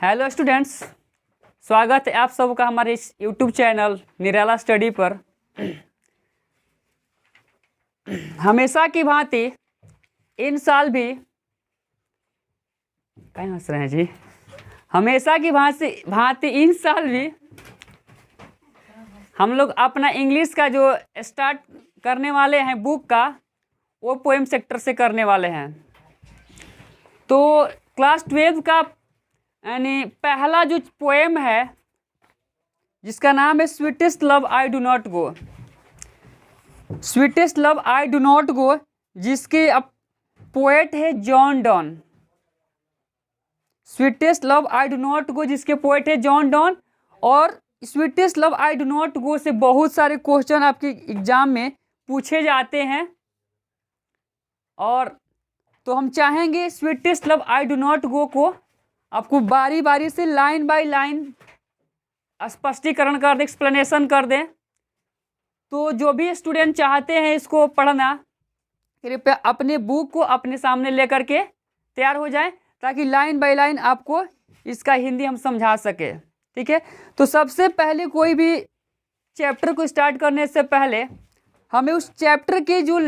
Hello students, स्वागत है आप सबका हमारे इस यूट्यूब चैनल निराला स्टडी पर। हमेशा की भांति इन साल भी क्या हंस रहे हैं जी, हमेशा की भांति इन साल भी हम लोग अपना इंग्लिश का जो स्टार्ट करने वाले हैं बुक का, वो पोएम सेक्टर से करने वाले हैं। तो क्लास 12 का यानी पहला जो पोएम है जिसका नाम है sweetest love I do not go. Sweetest love I do not गो, जिसके अब पोएट है John Donne. Sweetest love I do not गो जिसके पोएट है जॉन डॉन। और sweetest love I do not गो से बहुत सारे क्वेश्चन आपके एग्जाम में पूछे जाते हैं, और तो हम चाहेंगे sweetest love I do not गो को आपको बारी बारी से लाइन बाय लाइन स्पष्टीकरण कर दें, एक्सप्लेनेशन कर दें। तो जो भी स्टूडेंट चाहते हैं इसको पढ़ना, कृपया अपने बुक को अपने सामने लेकर के तैयार हो जाएं, ताकि लाइन बाय लाइन आपको इसका हिंदी हम समझा सके। ठीक है, तो सबसे पहले कोई भी चैप्टर को स्टार्ट करने से पहले हमें उस चैप्टर के जो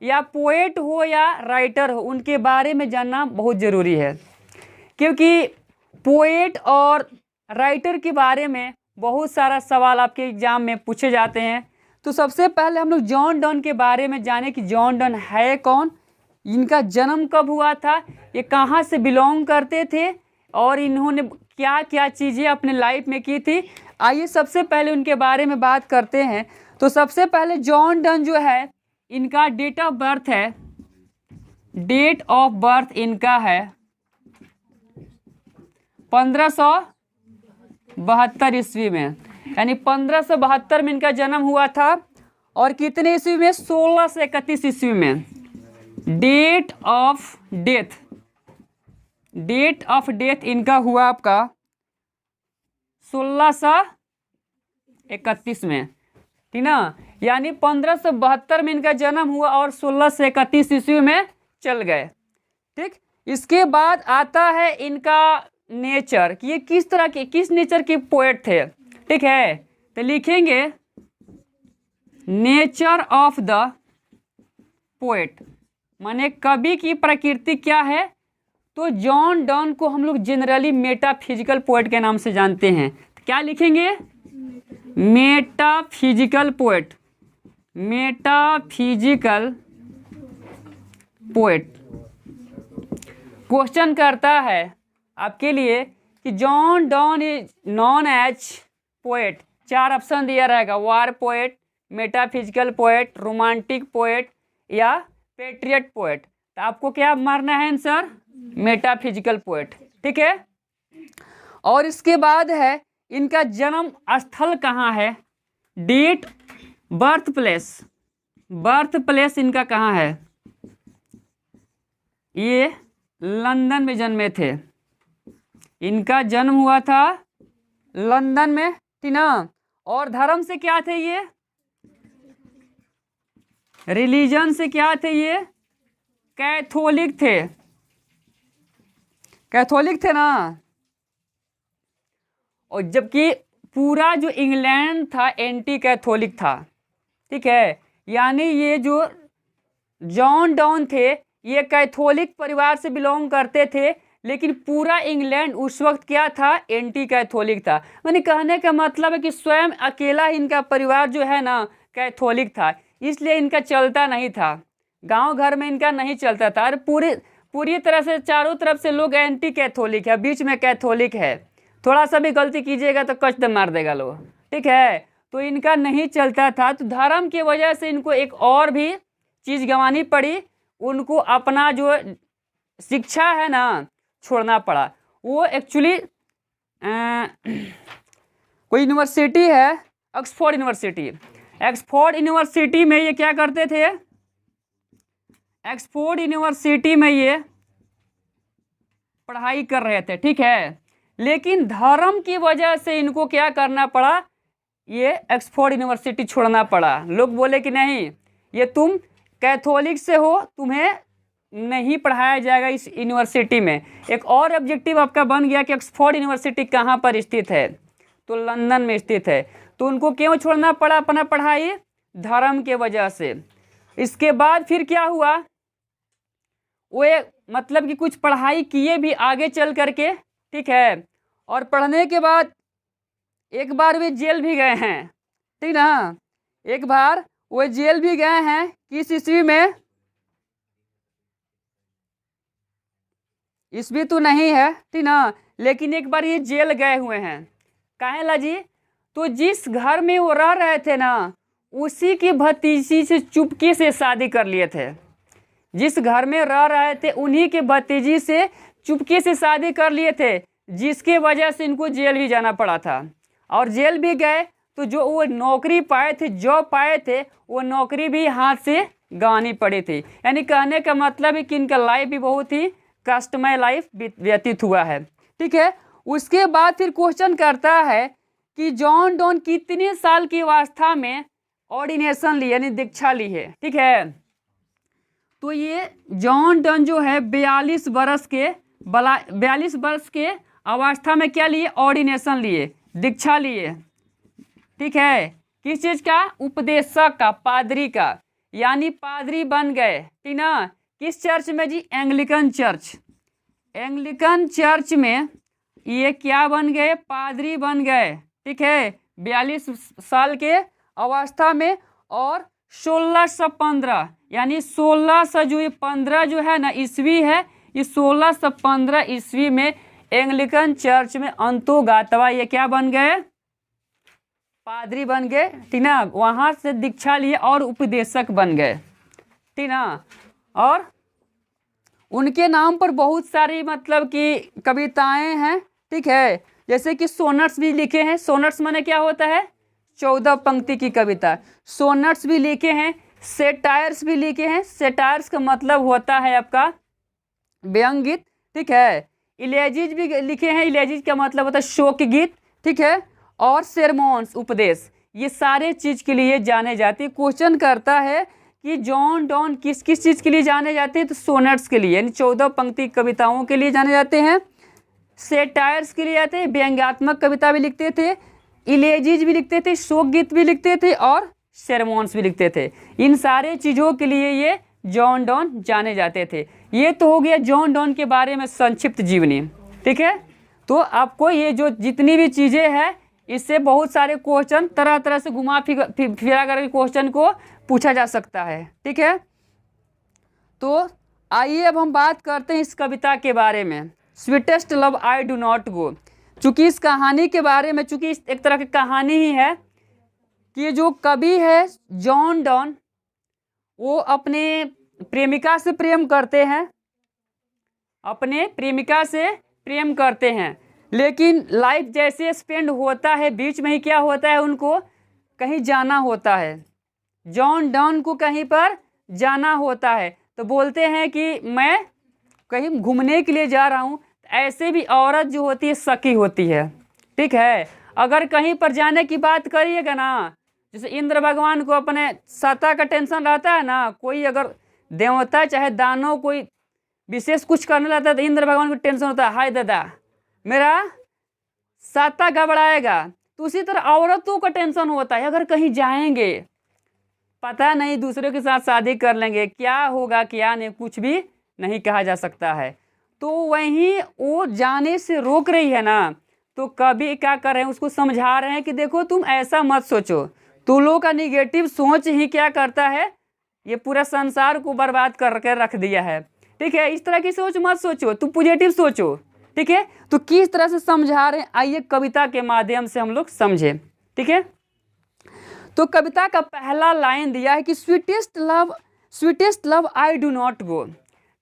या पोएट हो या राइटर हो उनके बारे में जानना बहुत ज़रूरी है, क्योंकि पोएट और राइटर के बारे में बहुत सारा सवाल आपके एग्जाम में पूछे जाते हैं। तो सबसे पहले हम लोग जॉन डॉन के बारे में जाने कि जॉन डॉन है कौन, इनका जन्म कब हुआ था, ये कहाँ से बिलोंग करते थे और इन्होंने क्या क्या चीज़ें अपने लाइफ में की थी। आइए सबसे पहले उनके बारे में बात करते हैं। तो सबसे पहले जॉन डॉन जो है, इनका डेट ऑफ बर्थ है, डेट ऑफ बर्थ इनका है 1572 ईस्वी में, यानी 1572 में इनका जन्म हुआ था। और कितने ईस्वी में? 1631 ईस्वी में। डेट ऑफ डेथ इनका हुआ आपका 1631 में, ठीक ना। यानी 1572 में इनका जन्म हुआ और 1631 ईस्वी में चल गए। ठीक, इसके बाद आता है इनका नेचर, कि ये किस तरह के, किस नेचर के पोएट थे। ठीक है, तो लिखेंगे नेचर ऑफ द पोएट, माने कवि की प्रकृति क्या है। तो जॉन डॉन को हम लोग जनरली मेटाफिजिकल पोएट के नाम से जानते हैं। तो क्या लिखेंगे? Metaphysical poet, metaphysical poet. Question करता है आपके लिए कि John Donne is known as poet. 4 option दिया रहेगा, war poet, metaphysical poet, romantic poet या पेट्रियट पोएट। तो आपको क्या मारना है आंसर? Metaphysical poet. ठीक है, और इसके बाद है इनका जन्म स्थल कहाँ है, डेट, बर्थ प्लेस इनका कहाँ है। ये लंदन में जन्मे थे, इनका जन्म हुआ था लंदन में, ठीक ना। और धर्म से क्या थे ये? रिलीजन से क्या थे ये? कैथोलिक थे, कैथोलिक थे ना। और जबकि पूरा जो इंग्लैंड था एंटी कैथोलिक था। ठीक है, यानी ये जो जॉन डॉन थे ये कैथोलिक परिवार से बिलोंग करते थे, लेकिन पूरा इंग्लैंड उस वक्त क्या था? एंटी कैथोलिक था। मैंने कहने का मतलब है कि स्वयं अकेला ही इनका परिवार जो है ना कैथोलिक था, इसलिए इनका चलता नहीं था, गांव घर में इनका नहीं चलता था। और पूरी तरह से चारों तरफ से लोग एंटी कैथोलिक है, बीच में कैथोलिक है, थोड़ा सा भी गलती कीजिएगा तो कष्ट मार देगा लोग। ठीक है, तो इनका नहीं चलता था। तो धर्म की वजह से इनको एक और भी चीज़ गंवानी पड़ी, उनको अपना जो शिक्षा है ना छोड़ना पड़ा। वो एक्चुअली कोई यूनिवर्सिटी है, ऑक्सफोर्ड यूनिवर्सिटी। ऑक्सफोर्ड यूनिवर्सिटी में ये क्या करते थे? ऑक्सफोर्ड यूनिवर्सिटी में ये पढ़ाई कर रहे थे। ठीक है, लेकिन धर्म की वजह से इनको क्या करना पड़ा? ये ऑक्सफोर्ड यूनिवर्सिटी छोड़ना पड़ा। लोग बोले कि नहीं, ये तुम कैथोलिक से हो, तुम्हें नहीं पढ़ाया जाएगा इस यूनिवर्सिटी में। एक और ऑब्जेक्टिव आपका बन गया कि ऑक्सफोर्ड यूनिवर्सिटी कहाँ पर स्थित है, तो लंदन में स्थित है। तो उनको क्यों छोड़ना पड़ा अपना पढ़ाई? धर्म के वजह से। इसके बाद फिर क्या हुआ, वो मतलब कि कुछ पढ़ाई किए भी आगे चल करके, ठीक है, और पढ़ने के बाद एक बार वे जेल भी गए हैं, ठीक ना, एक बार वो जेल भी गए हैं। किस ईस्वी में? ईस्वी तो नहीं है, ठीक ना, लेकिन एक बार ये जेल गए हुए हैं। काहे ला जी? तो जिस घर में वो रह रहे थे ना, उसी की भतीजी से चुपके से शादी कर लिए थे। जिस घर में रह रहे थे उन्हीं के भतीजी से चुपके से शादी कर लिए थे, जिसके वजह से इनको जेल भी जाना पड़ा था। और जेल भी गए तो जो वो नौकरी पाए थे, जॉब पाए थे, वो नौकरी भी हाथ से गंवानी पड़ी थी। यानी कहने का मतलब है कि इनका लाइफ भी बहुत ही कष्टमय लाइफ व्यतीत हुआ है, ठीक है। उसके बाद फिर क्वेश्चन करता है कि जॉन डॉन कितने साल की अवस्था में ऑर्डिनेशन ली, यानी दीक्षा ली है, ठीक है। तो ये जॉन डॉन जो है 42 वर्ष के अवस्था में क्या लिए? ऑर्डिनेशन लिए, दीक्षा लिए, ठीक है। किस चीज का? उपदेशक का, पादरी का, यानी पादरी बन गए, ठीक ना। किस चर्च में जी? Anglican church. एंग्लिकन चर्च में ये क्या बन गए? पादरी बन गए, ठीक है, 42 साल के अवस्था में। और 1615 यानी 1615 जो है ना ईस्वी है, इस 1615 ईस्वी में एंग्लिकन चर्च में अंतोगातवा ये क्या बन गए? पादरी बन गए, ठीक ना। वहाँ से दीक्षा लिए और उपदेशक बन गए, ठीक ना। और उनके नाम पर बहुत सारी मतलब कि कविताएं हैं, ठीक है, जैसे कि सोनट्स भी लिखे हैं। सोनट्स माने क्या होता है? 14 पंक्ति की कविता। सोनट्स भी लिखे हैं, सेटायर्स भी लिखे हैं। सेटायर्स का मतलब होता है आपका व्यंग गीत, ठीक है। इलेजीज भी लिखे हैं, इलेजीज का मतलब होता है शोक गीत, ठीक है। और सेरमोन्स, उपदेश, ये सारे चीज़ के लिए जाने जाते हैं। क्वेश्चन करता है कि जॉन डॉन किस किस चीज़ के लिए जाने जाते हैं? तो सोनट्स के लिए, यानी 14 पंक्ति कविताओं के लिए जाने जाते हैं। सेटायर्स के लिए जाते हैं, व्यंग्यात्मक कविता भी लिखते थे, इलेजीज भी लिखते थे, शोक गीत भी लिखते थे, और सेरमोन्स भी लिखते थे। इन सारे चीज़ों के लिए ये जॉन डॉन जाने जाते थे। ये तो हो गया जॉन डॉन के बारे में संक्षिप्त जीवनी, ठीक है। तो आपको ये जो जितनी भी चीज़ें हैं, इससे बहुत सारे क्वेश्चन तरह तरह से घुमा फिरा करके क्वेश्चन को पूछा जा सकता है, ठीक है। तो आइए अब हम बात करते हैं इस कविता के बारे में, sweetest love I do not गो। चूँकि इस कहानी के बारे में, चूँकि इस एक तरह की कहानी ही है कि जो कवि है जॉन डॉन, वो अपने प्रेमिका से प्रेम करते हैं, अपने प्रेमिका से प्रेम करते हैं, लेकिन लाइफ जैसे स्पेंड होता है, बीच में ही क्या होता है, उनको कहीं जाना होता है। जॉन डॉन को कहीं पर जाना होता है, तो बोलते हैं कि मैं कहीं घूमने के लिए जा रहा हूँ। ऐसे भी औरत जो होती है सखी होती है, ठीक है। अगर कहीं पर जाने की बात करिएगा ना, जैसे इंद्र भगवान को अपने सत्ता का टेंशन रहता है ना, कोई अगर देवता चाहे दानव कोई विशेष कुछ करने लगता है तो इंद्र भगवान को टेंशन होता है, हाय दादा मेरा सत्ता घबराएगा। तो उसी तरह औरतों का टेंशन होता है, अगर कहीं जाएंगे, पता नहीं दूसरे के साथ शादी कर लेंगे, क्या होगा क्या नहीं, कुछ भी नहीं कहा जा सकता है। तो वहीं वो जाने से रोक रही है ना, तो कभी क्या कर रहे हैं, उसको समझा रहे हैं कि देखो तुम ऐसा मत सोचो, तुम लोग का निगेटिव सोच ही क्या करता है, ये पूरा संसार को बर्बाद करके रख दिया है, ठीक है। इस तरह की सोच मत सोचो, तुम पॉजिटिव सोचो, ठीक है। तो किस तरह से समझा रहे हैं, आइए कविता के माध्यम से हम लोग समझें, ठीक है। तो कविता का पहला लाइन दिया है कि sweetest love I do not गो।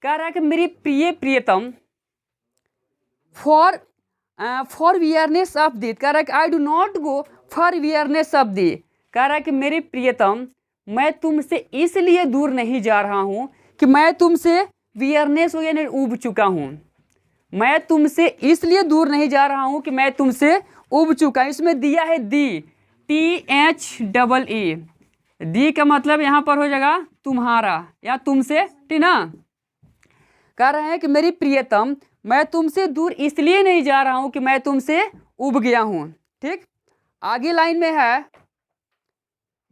कह रहा है कि मेरी प्रिय प्रियतम, फॉर वियरनेस ऑफ दी, कह रहा है कि I do not go for weariness of thee. कह रहा है कि मेरी प्रियतम, मैं तुमसे इसलिए दूर नहीं जा रहा हूँ कि मैं तुमसे वियरनेस हो यानी उब चुका हूँ। मैं तुमसे इसलिए दूर नहीं जा रहा हूँ कि मैं तुमसे उब चुका। इसमें दिया है दी, THEE। दी का मतलब यहाँ पर हो जाएगा तुम्हारा या तुमसे, ठीक ना। कह रहे हैं कि मेरी प्रियतम, मैं तुमसे दूर इसलिए नहीं जा रहा हूं कि मैं तुमसे उब गया हूं। ठीक, आगे लाइन में है,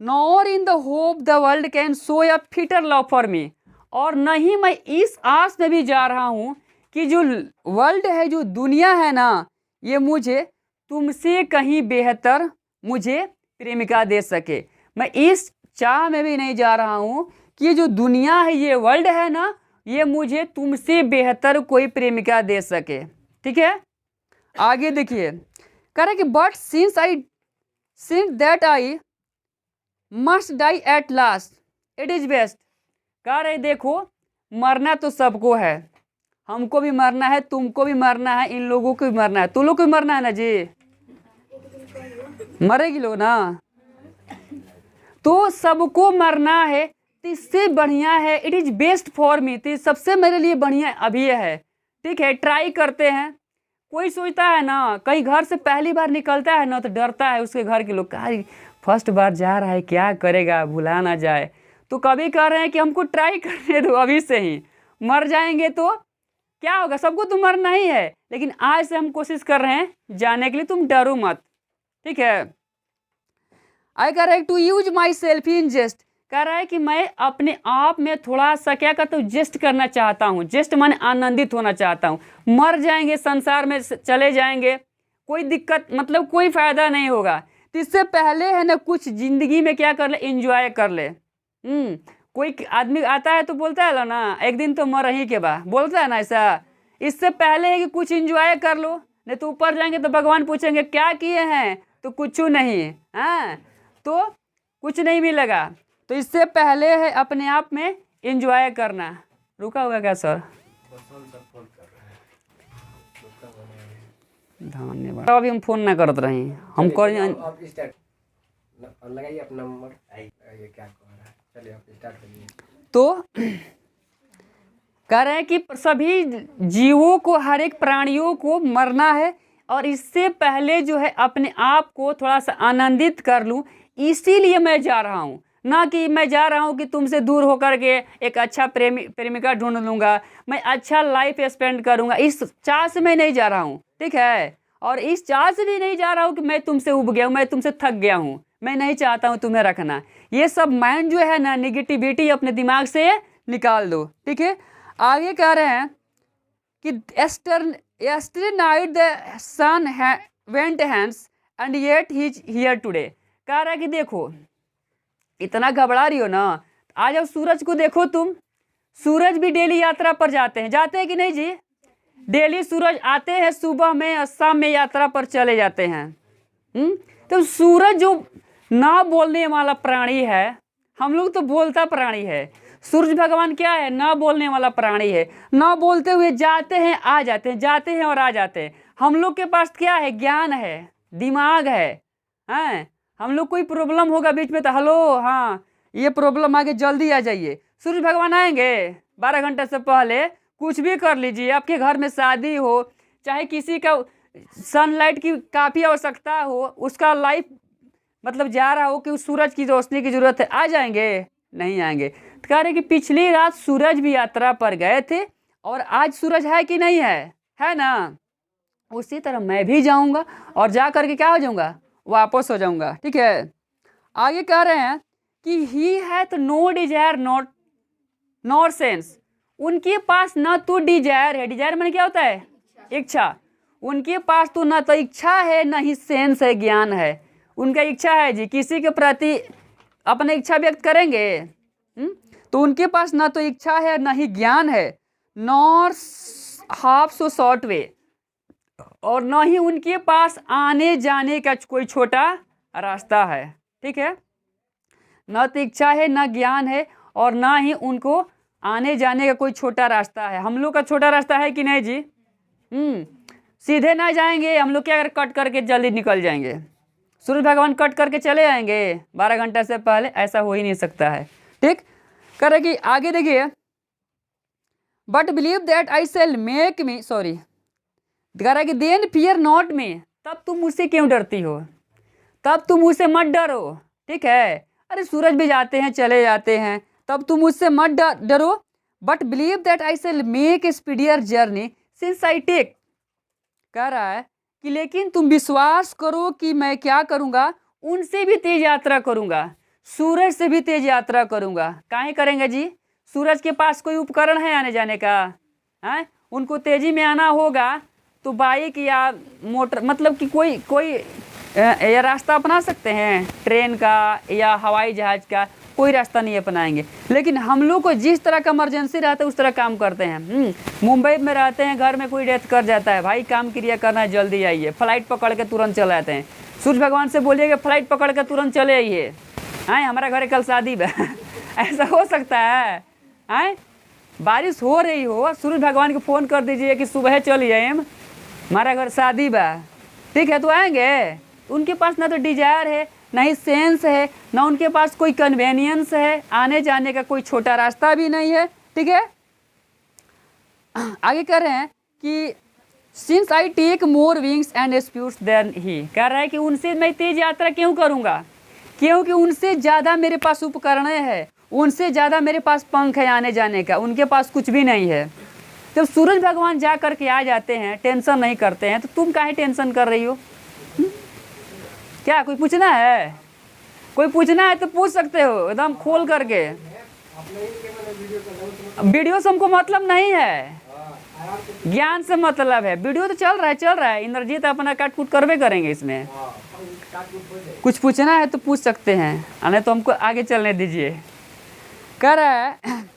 nor in the hope the world can show a fitter love for me, और नहीं मैं इस आस में भी जा रहा हूं कि जो वर्ल्ड है, जो दुनिया है ना, ये मुझे तुमसे कहीं बेहतर मुझे प्रेमिका दे सके। मैं इस चाह में भी नहीं जा रहा हूं कि ये जो दुनिया है, ये वर्ल्ड है ना, ये मुझे तुमसे बेहतर कोई प्रेमिका दे सके। ठीक है, आगे देखिए, कह रहे कि but since that I must die at last it is best. कह रहे देखो, मरना तो सबको है, हमको भी मरना है, तुमको भी मरना है, इन लोगों को भी मरना है, तुम लोग को भी मरना है ना जी, मरेगी लोग ना, तो सबको मरना है, तो इससे बढ़िया है, it is best for me, तो सबसे मेरे लिए बढ़िया अभी है। ठीक है, ट्राई करते हैं। कोई सोचता है ना, कहीं घर से पहली बार निकलता है ना तो डरता है, उसके घर के लोग, कहा फर्स्ट बार जा रहा है, क्या करेगा, भुला ना जाए। तो कभी कह रहे हैं कि हमको ट्राई करने दो, अभी से ही मर जाएंगे तो क्या होगा, सबको तो मरना ही है, लेकिन आज से हम कोशिश कर रहे हैं जाने के लिए, तुम डरो मत। ठीक है, आई कह रहा है to use myself in jest, कह रहा है कि मैं अपने आप में थोड़ा सा क्या करता हूँ, जेस्ट करना चाहता हूँ, जेस्ट माने आनंदित होना चाहता हूँ। मर जाएंगे, संसार में चले जाएंगे, कोई दिक्कत मतलब कोई फायदा नहीं होगा, तो इससे पहले है ना कुछ जिंदगी में क्या कर ले, एंजॉय कर ले। कोई आदमी आता है तो बोलता है ना, एक दिन तो मर ही के बाद, बोलता है ना ऐसा। इससे पहले है कि कुछ एंजॉय कर लो, नहीं तो ऊपर जाएंगे तो भगवान पूछेंगे क्या किए हैं, तो कुछ नहीं, हाँ तो कुछ नहीं मिलेगा। तो इससे पहले है अपने आप में एंजॉय करना। रुका हुआ क्या सर? धन्यवाद। अभी हम फोन ना करते रहे, हमको लगाइए अपना नंबर, ये क्या कह रहा है, चलिए आप स्टार्ट करिए। तो कह रहे हैं कि सभी जीवों को, हर एक प्राणियों को मरना है, और इससे पहले जो है अपने आप को थोड़ा सा आनंदित कर लूं, इसीलिए मैं जा रहा हूं, ना कि मैं जा रहा हूं कि तुमसे दूर होकर के एक अच्छा प्रेमिका ढूंढ लूंगा, मैं अच्छा लाइफ स्पेंड करूंगा, इस चाह से मैं नहीं जा रहा हूं। ठीक है, और इस चाह से भी नहीं जा रहा हूं कि मैं तुमसे उब गया हूं, मैं तुमसे थक गया हूं, मैं नहीं चाहता हूं तुम्हें रखना। ये सब माइंड जो है ना, निगेटिविटी अपने दिमाग से निकाल दो। ठीक है, आगे कह रहे हैं कि yesterday night the sun went hence and yet he is here today। कह रहा है कि देखो, इतना घबरा रही हो ना, आज अब सूरज को देखो तुम, सूरज भी डेली यात्रा पर जाते हैं कि नहीं जी? डेली सूरज आते हैं सुबह में और शाम में यात्रा पर चले जाते हैं। तो सूरज जो ना बोलने वाला प्राणी है, हम लोग तो बोलता प्राणी है, सूरज भगवान क्या है, ना बोलने वाला प्राणी है, ना बोलते हुए जाते हैं आ जाते हैं, जाते हैं और आ जाते हैं। हम लोग के पास क्या है, ज्ञान है, दिमाग है, हम लोग कोई प्रॉब्लम होगा बीच में तो हेलो, हाँ ये प्रॉब्लम आगे जल्दी आ जाइए, सूरज भगवान आएंगे 12 घंटे से पहले। कुछ भी कर लीजिए, आपके घर में शादी हो, चाहे किसी का सनलाइट की काफ़ी आवश्यकता हो, उसका लाइफ मतलब जा रहा हो कि उस सूरज की रोशनी की ज़रूरत है, आ जाएंगे? नहीं आएंगे। तो कह रहे कि पिछली रात सूरज भी यात्रा पर गए थे और आज सूरज है कि नहीं है ना? उसी तरह मैं भी जाऊंगा और जा करके क्या हो जाऊंगा, वापस हो जाऊंगा। ठीक है, आगे कह रहे हैं कि he hath no desire not sense, उनके पास ना तो डिजायर है, डिजायर मैंने क्या होता है, इच्छा, उनके पास तो ना तो इच्छा है ना ही सेंस है, ज्ञान है। उनका इच्छा है जी, किसी के प्रति अपने इच्छा व्यक्त करेंगे, तो उनके पास ना तो इच्छा है ना ही ज्ञान है, nor half so short way, और ना ही उनके पास आने जाने का कोई छोटा रास्ता है। ठीक है, ना तो इच्छा है ना ज्ञान है और ना ही उनको आने जाने का कोई छोटा रास्ता है। हम लोग का छोटा रास्ता है कि नहीं जी? सीधे ना जाएंगे हम लोग, क्या कट करके जल्दी निकल जाएंगे, सूरज भगवान कट करके चले आएंगे 12 घंटे से पहले, ऐसा हो ही नहीं सकता है। ठीक, कर रहे कि आगे देखिए, but believe that I shall make me sorry, कह रहा कि देन फियर नॉट मी, तब तुम मुझसे क्यों डरती हो, तब तुम मुझसे मत डरो। ठीक है, अरे सूरज भी जाते हैं चले जाते हैं, तब तुम मुझसे मत डरो, but believe that I shall make a speedier journey since I take, कह रहा है कि लेकिन तुम विश्वास करो कि मैं क्या करूँगा, उनसे भी तेज यात्रा करूँगा, सूरज से भी तेज यात्रा करूँगा। काहे करेंगे जी? सूरज के पास कोई उपकरण है आने जाने का? हैं? उनको तेजी में आना होगा तो बाइक या मोटर, मतलब कि कोई ये रास्ता अपना सकते हैं, ट्रेन का या हवाई जहाज़ का कोई रास्ता नहीं अपनाएंगे। लेकिन हम लोग को जिस तरह का इमरजेंसी रहता है उस तरह काम करते हैं। मुंबई में रहते हैं, घर में कोई डेथ कर जाता है, भाई काम क्रिया करना है, जल्दी आइए, फ्लाइट पकड़ के तुरंत चले आते हैं। सूरज भगवान से बोलिए कि फ्लाइट पकड़ के तुरंत चले आइए, हैं हमारा घर कल शादी है ऐसा हो सकता है? हैं बारिश हो रही हो, सूरज भगवान को फ़ोन कर दीजिए कि सुबह चलिए, हमारा घर शादी बा, ठीक है, तो आएंगे। उनके पास ना तो डिजायर है, ना ही सेंस है, ना उनके पास कोई कन्वेनियंस है, आने जाने का कोई छोटा रास्ता भी नहीं है, ठीक है। आगे कह रहे हैं कि since I take more wings and speeds then ही, कह रहा है कि उनसे मैं तेज यात्रा क्यों करूँगा, क्योंकि उनसे ज़्यादा मेरे पास उपकरण है, उनसे ज़्यादा मेरे पास पंख है आने जाने का, उनके पास कुछ भी नहीं है। जब सूरज भगवान जा कर के आ जाते हैं, टेंशन नहीं करते हैं, तो तुम काहे टेंशन कर रही हो? क्या कोई पूछना है? कोई पूछना है तो पूछ सकते हो एकदम खोल करके। वीडियो से हमको मतलब नहीं है, ज्ञान से मतलब है। वीडियो तो चल रहा है, इंद्रजीत अपना काट कूट करवे करेंगे इसमें। कुछ पूछना है तो पूछ सकते हैं, नहीं तो हमको आगे चलने दीजिए। कह रहा है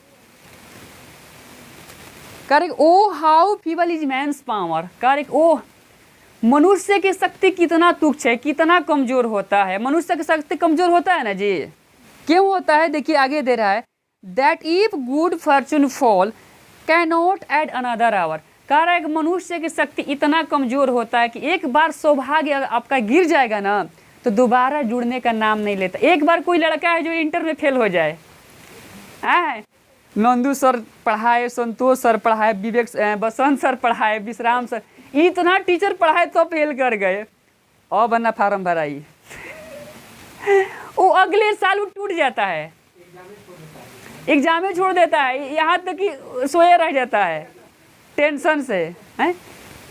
O how feeble is man's power, कह ओ मनुष्य की शक्ति कितना तुच्छ है, कितना कमज़ोर होता है। मनुष्य की शक्ति कमज़ोर होता है ना जी, क्यों होता है? देखिए आगे दे रहा है, that if good fortune fall can not add another hour, कह रहा है कि मनुष्य की शक्ति इतना कमज़ोर होता है कि एक बार सौभाग्य आपका गिर जाएगा ना तो दोबारा जुड़ने का नाम नहीं लेता। एक बार कोई लड़का है जो इंटर में फेल हो जाए, नंदू सर पढ़ाए, संतोष सर पढ़ाए, विवेक बसंत सर पढ़ाए, विश्राम सर, इतना टीचर पढ़ाए तो फेल कर गए, और बना फार्म भराई वो अगले साल वो टूट जाता है, एग्जाम में छोड़ देता है, यहाँ तक कि सोया रह जाता है टेंशन से, हैं?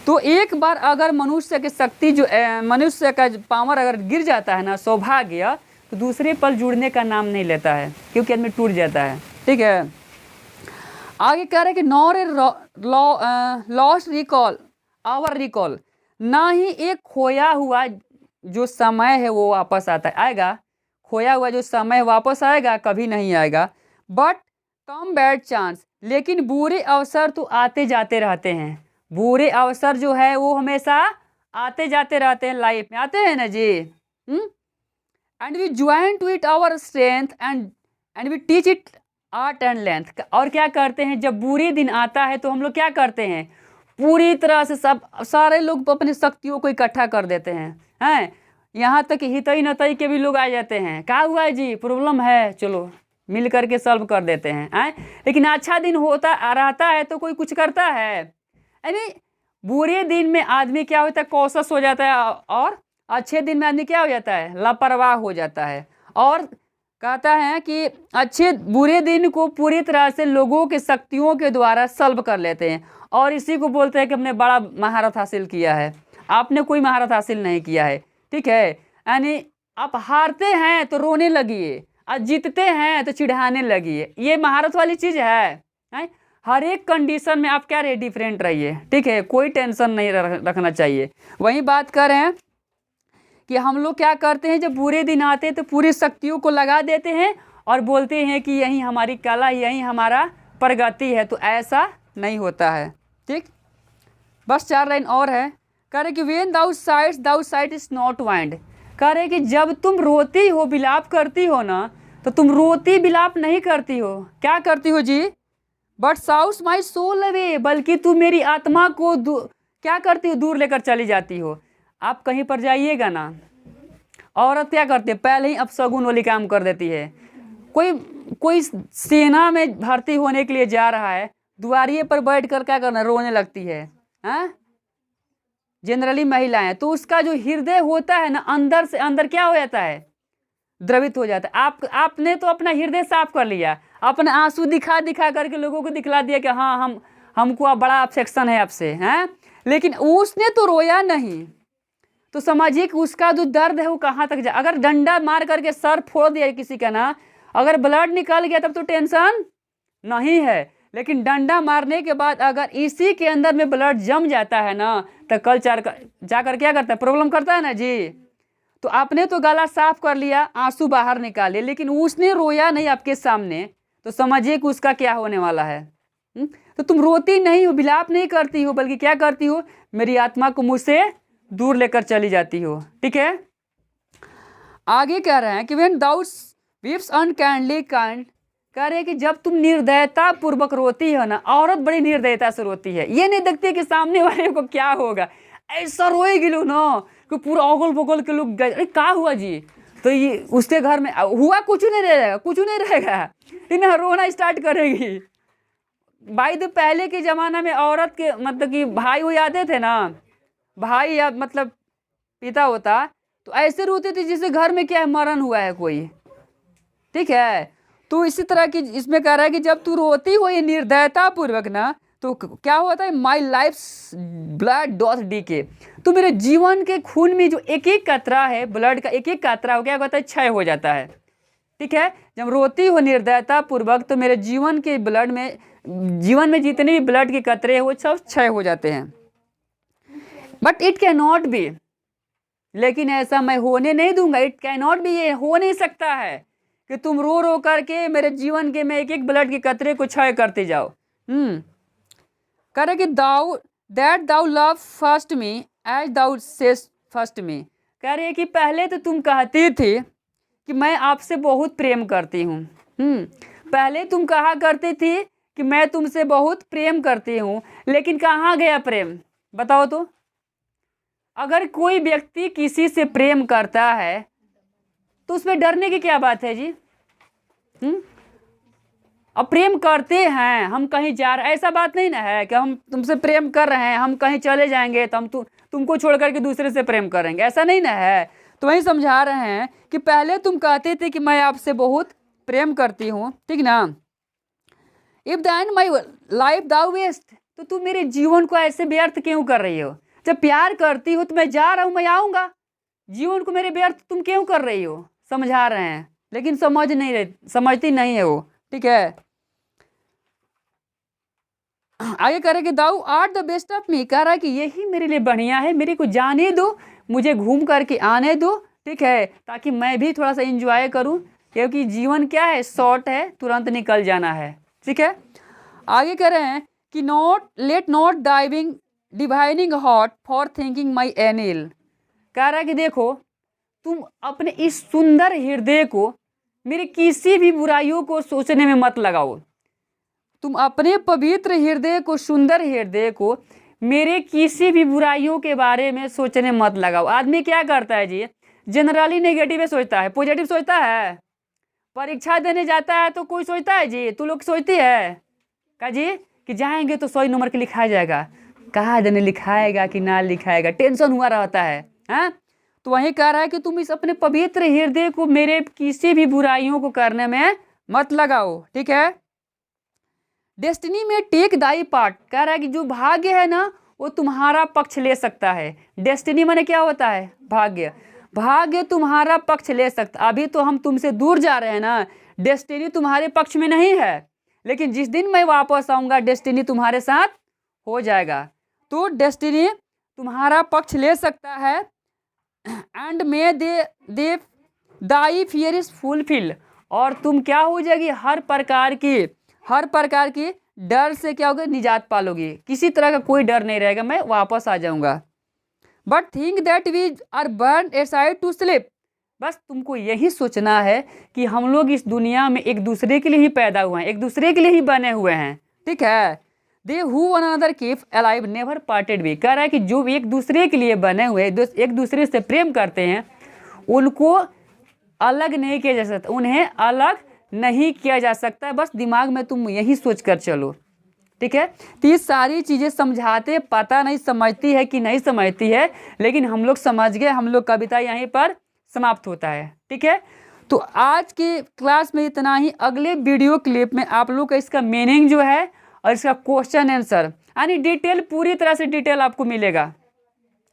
तो एक बार अगर मनुष्य की शक्ति जो मनुष्य का पावर अगर गिर जाता है ना, सौभाग्य, तो दूसरे पल जुड़ने का नाम नहीं लेता है, क्योंकि आदमी टूट जाता है, ठीक है। आगे कह रहे हैं कि nor a lost recall hour recall, ना ही एक खोया हुआ जो समय है वो वापस आएगा, खोया हुआ जो समय वापस आएगा कभी नहीं आएगा। बट कम बैड चांस, लेकिन बुरे अवसर तो आते जाते रहते हैं, बुरे अवसर जो है वो हमेशा आते जाते रहते हैं, लाइफ में आते हैं ना जी। And we join to it our strength and we teach it art and length. और क्या करते हैं, जब बुरे दिन आता है तो हम लोग क्या करते हैं, पूरी तरह से सारे लोग अपनी शक्तियों को इकट्ठा कर देते हैं, यहाँ तक हितई नतई के भी लोग आ जाते हैं, क्या हुआ है जी, प्रॉब्लम है, चलो मिल करके सॉल्व कर देते हैं। लेकिन अच्छा दिन होता रहता है तो कोई कुछ करता है? यानी बुरे दिन में आदमी क्या होता है, कॉशस हो जाता है, और अच्छे दिन में आदमी क्या हो जाता है, लापरवाह हो जाता है। और कहता है कि अच्छे बुरे दिन को पूरी तरह से लोगों के शक्तियों के द्वारा सॉल्व कर लेते हैं, और इसी को बोलते हैं कि हमने बड़ा महारत हासिल किया है। आपने कोई महारत हासिल नहीं किया है, ठीक है। यानी आप हारते हैं तो रोने लगिए, और जीतते हैं तो चिढ़ाने लगिए, ये महारत वाली चीज़ है। हर एक कंडीशन में आप क्या रहे, डिफरेंट रहिए, ठीक है, कोई टेंशन नहीं रखना चाहिए। वही बात कर रहे हैं कि हम लोग क्या करते हैं, जब बुरे दिन आते हैं तो पूरी शक्तियों को लगा देते हैं और बोलते हैं कि यही हमारी कला, यही हमारा प्रगति है, तो ऐसा नहीं होता है, ठीक। बस 4 लाइन और है, कह रहे कि when thou sight is not wind, कह रहे कि जब तुम रोती हो, बिलाप करती हो ना, तो तुम रोती बिलाप नहीं करती हो, क्या करती हो जी, बट साउस माई सोल अवे, बल्कि तुम मेरी आत्मा को क्या करती हो, दूर लेकर चली जाती हो। आप कहीं पर जाइएगा ना, औरत क्या करती है, पहले ही अपशगुन वाली काम कर देती है। कोई सेना में भर्ती होने के लिए जा रहा है, दुआरिये पर बैठ कर क्या करना, रोने लगती है, जनरली महिलाएं, तो उसका जो हृदय होता है ना, अंदर से अंदर क्या हो जाता है, द्रवित हो जाता है। आपने तो अपना हृदय साफ कर लिया, अपने आंसू दिखा दिखा करके लोगों को दिखला दिया कि हाँ हमको अब बड़ा अफेक्शन है आपसे, हैं, लेकिन उसने तो रोया नहीं। तो समझिए कि उसका जो दर्द है वो कहाँ तक जाए। अगर डंडा मार करके सर फोड़ दिया किसी का ना, अगर ब्लड निकल गया तब तो टेंशन नहीं है, लेकिन डंडा मारने के बाद अगर इसी के अंदर में ब्लड जम जाता है ना, तो कल जाकर क्या करता है, प्रॉब्लम करता है ना जी। तो आपने तो गला साफ कर लिया, आंसू बाहर निकाले, लेकिन उसने रोया नहीं आपके सामने, तो समझिए कि उसका क्या होने वाला है। तो तुम रोती नहीं हो, विलाप नहीं करती हो, बल्कि क्या करती हो, मेरी आत्मा को मुझसे दूर लेकर चली जाती हो। ठीक है, आगे कह रहे हैं कि when thou weeps unkindly kind, कह रहे हैं कि जब तुम निर्दयता पूर्वक रोती हो ना, औरत बड़ी निर्दयता से रोती है, ये नहीं देखती कि सामने वाले को क्या होगा, ऐसा रोएगी लोग ना कि पूरा अगल बगल के लोग गए, अरे क्या हुआ जी, तो ये उसके घर में हुआ कुछ नहीं रहेगा, कुछ नहीं रहेगा, इन्हें रोना स्टार्ट करेगी। भाई तो पहले के ज़माना में औरत के मतलब कि भाई वो यादें थे ना, भाई या मतलब पिता होता तो ऐसे रोते थे जैसे घर में क्या है, मरण हुआ है कोई। ठीक है, तो इसी तरह की इसमें कह रहा है कि जब तू रोती हो ये निर्दयता पूर्वक ना, तो क्या होता है, my life blood doth decay, तो मेरे जीवन के खून में जो एक एक कतरा है, ब्लड का एक एक कतरा हो क्या होता है, क्षय हो जाता है। ठीक है, जब रोती हो निर्दयता पूर्वक तो मेरे जीवन के ब्लड में, जीवन में जितने भी ब्लड के कतरे हैं वो सब क्षय हो जाते हैं। But it can not be, लेकिन ऐसा मैं होने नहीं दूंगा। इट कैन नॉट बी, ये हो नहीं सकता है कि तुम रो रो करके मेरे जीवन के में एक एक ब्लड के कतरे को क्षय करते जाओ। कह रहे कि thou love first me as thou saidst first me, कह रही है कि पहले तो तुम कहती थी कि मैं आपसे बहुत प्रेम करती हूँ। पहले तुम कहा करती थी कि मैं तुमसे बहुत प्रेम करती हूँ, लेकिन कहाँ गया प्रेम, बताओ तो। अगर कोई व्यक्ति किसी से प्रेम करता है तो उसमें डरने की क्या बात है जी। अब प्रेम करते हैं, हम कहीं जा रहे, ऐसा बात नहीं ना है कि हम तुमसे प्रेम कर रहे हैं, हम कहीं चले जाएंगे तो हम तुमको छोड़ करके दूसरे से प्रेम करेंगे, ऐसा नहीं ना है। तो वही समझा रहे हैं कि पहले तुम कहते थे कि मैं आपसे बहुत प्रेम करती हूँ, ठीक ना। If then my life thou waste, तो तुम मेरे जीवन को ऐसे व्यर्थ क्यों कर रही हो। जब प्यार करती हो तो मैं जा रहा हूँ, मैं आऊँगा, जीवन को मेरे व्यर्थ तुम क्यों कर रही हो, समझा रहे हैं, लेकिन समझती नहीं है वो। ठीक है, आगे कह रहे कि thou art the best of me, कह रहा है कि यही मेरे लिए बढ़िया है, मेरे को जाने दो, मुझे घूम करके आने दो। ठीक है, ताकि मैं भी थोड़ा सा एंजॉय करूं, क्योंकि जीवन क्या है, शॉर्ट है, तुरंत निकल जाना है। ठीक है, आगे कह रहे हैं कि not divining heart for thinking my any ill, कह रहा है कि देखो तुम अपने इस सुंदर हृदय को मेरे किसी भी बुराइयों को सोचने में मत लगाओ। तुम अपने पवित्र हृदय को, सुंदर हृदय को मेरे किसी भी बुराइयों के बारे में सोचने मत लगाओ। आदमी क्या करता है जी, जनरली नेगेटिव सोचता है, पॉजिटिव सोचता है। परीक्षा देने जाता है तो कोई सोचता है जी, तू लोग सोचती है का जी कि जाएंगे तो 100 नंबर के लिखाया जाएगा, कहाँ जाने लिखाएगा कि ना लिखाएगा, टेंशन हुआ रहता है। हाँ, तो वही कह रहा है कि तुम इस अपने पवित्र हृदय को मेरे किसी भी बुराइयों को करने में मत लगाओ। ठीक है, डेस्टिनी में टेक दाई पार्ट, कह रहा है कि जो भाग्य है ना वो तुम्हारा पक्ष ले सकता है। डेस्टिनी माने क्या होता है, भाग्य, भाग्य तुम्हारा पक्ष ले सकता। अभी तो हम तुमसे दूर जा रहे हैं ना, डेस्टिनी तुम्हारे पक्ष में नहीं है, लेकिन जिस दिन मैं वापस आऊँगा डेस्टिनी तुम्हारे साथ हो जाएगा। तो डेस्टिनी तुम्हारा पक्ष ले सकता है। And may they Dai fear is fulfil, और तुम क्या हो जाएगी, हर प्रकार की डर से क्या होगा, निजात पालोगी, किसी तरह का कोई डर नहीं रहेगा, मैं वापस आ जाऊंगा। But think that we are burn aside to sleep, बस तुमको यही सोचना है कि हम लोग इस दुनिया में एक दूसरे के लिए ही पैदा हुए हैं, एक दूसरे के लिए ही बने हुए हैं। ठीक है, they who one another keep alive never parted we, कह रहा है कि जो एक दूसरे के लिए बने हुए, एक दूसरे से प्रेम करते हैं, उनको अलग नहीं किया जा सकता, उन्हें अलग नहीं किया जा सकता है। बस दिमाग में तुम यही सोच कर चलो। ठीक है, तो ये सारी चीज़ें समझाते, पता नहीं समझती है कि नहीं समझती है, लेकिन हम लोग समझ गए। हम लोग कविता यहीं पर समाप्त होता है। ठीक है, तो आज के क्लास में इतना ही। अगले वीडियो क्लिप में आप लोग का इसका मीनिंग जो है और इसका क्वेश्चन आंसर यानी डिटेल, पूरी तरह से डिटेल आपको मिलेगा।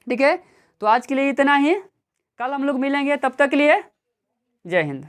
ठीक है, तो आज के लिए इतना ही। कल हम लोग मिलेंगे, तब तक के लिए जय हिंद।